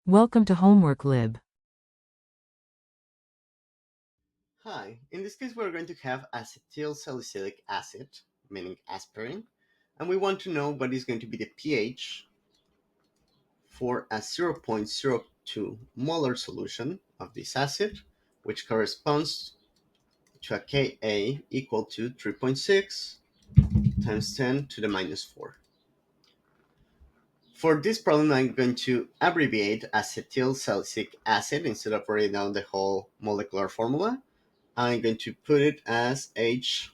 Welcome to Homework Lib. Hi, in this case we're going to have acetylsalicylic acid, meaning aspirin, and we want to know what is going to be the pH for a 0.02 molar solution of this acid, which corresponds to a Ka equal to 3.6 times 10 to the minus 4. For this problem, I'm going to abbreviate acetylsalicylic acid instead of writing down the whole molecular formula. I'm going to put it as HACS.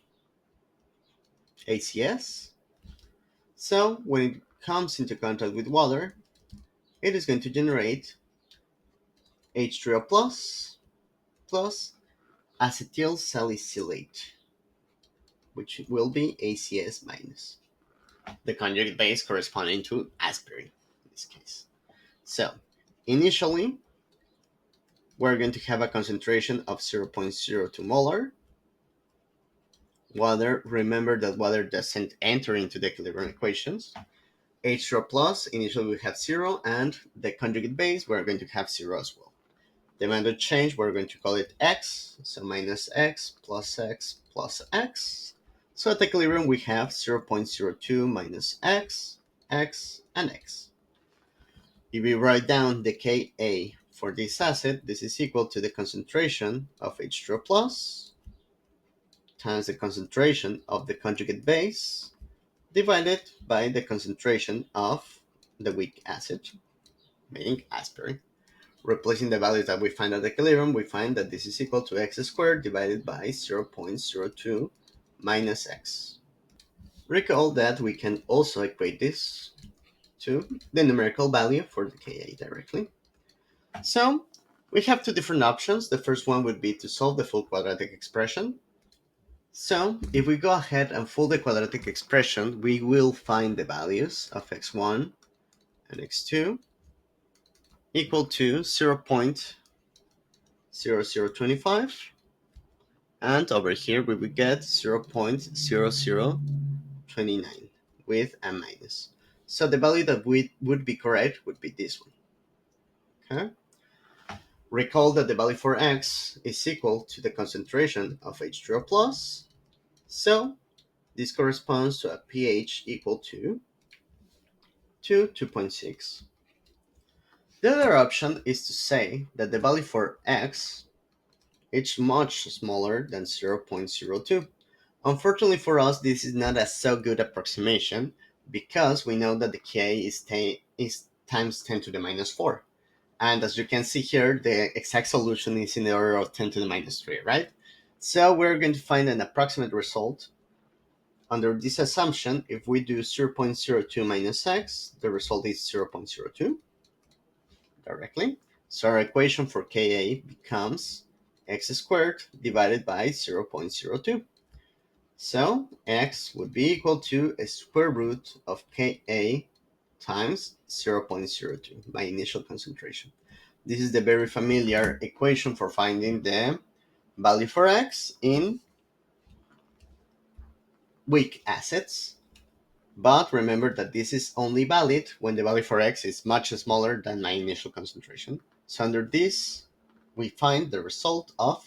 So when it comes into contact with water, it is going to generate H3O plus acetyl salicylate, which will be ACS minus, the conjugate base corresponding to aspirin in this case. So initially, we're going to have a concentration of 0.02 molar. Water, remember that water doesn't enter into the equilibrium equations. H2O plus, initially we have 0, and the conjugate base, we're going to have 0 as well. The amount of change, we're going to call it x, so minus x plus x plus x. So at equilibrium, we have 0.02 minus x, x, and x. If we write down the Ka for this acid, this is equal to the concentration of H2O plus times the concentration of the conjugate base divided by the concentration of the weak acid, meaning aspirin. Replacing the values that we find at the equilibrium, we find that this is equal to x squared divided by 0.02 minus x. Recall that we can also equate this to the numerical value for the Ka directly. So we have two different options. The first one would be to solve the full quadratic expression. So if we go ahead and solve the quadratic expression, we will find the values of x1 and x2 equal to 0.0025, and over here we would get 0.0029 with a minus. So the value that would be correct would be this one. Okay. Recall that the value for x is equal to the concentration of H2O plus. So this corresponds to a pH equal to 2.6. The other option is to say that the value for x is much smaller than 0.02. Unfortunately for us, this is not a so good approximation because we know that the Ka is times 10 to the minus 4. And as you can see here, the exact solution is in the order of 10 to the minus 3, right? So we're going to find an approximate result. Under this assumption, if we do 0.02 minus x, the result is 0.02 directly. So our equation for Ka becomes x squared divided by 0.02. So x would be equal to a square root of Ka times 0.02, my initial concentration. This is the very familiar equation for finding the value for x in weak acids. But remember that this is only valid when the value for x is much smaller than my initial concentration. So under this, we find the result of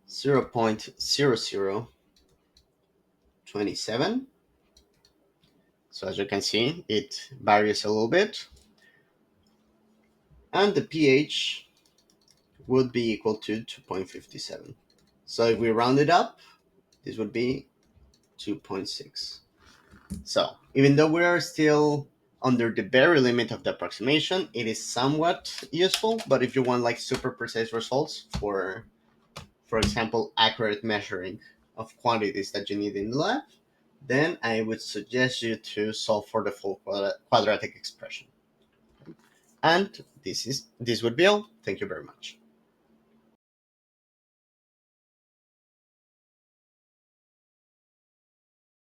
0.0027. So as you can see, it varies a little bit. And the pH would be equal to 2.57. So if we round it up, this would be 2.6. So even though we are still under the very limit of the approximation, it is somewhat useful. But if you want like super precise results for example, accurate measuring of quantities that you need in the lab, then I would suggest you to solve for the full quadratic expression. And this would be all. Thank you very much.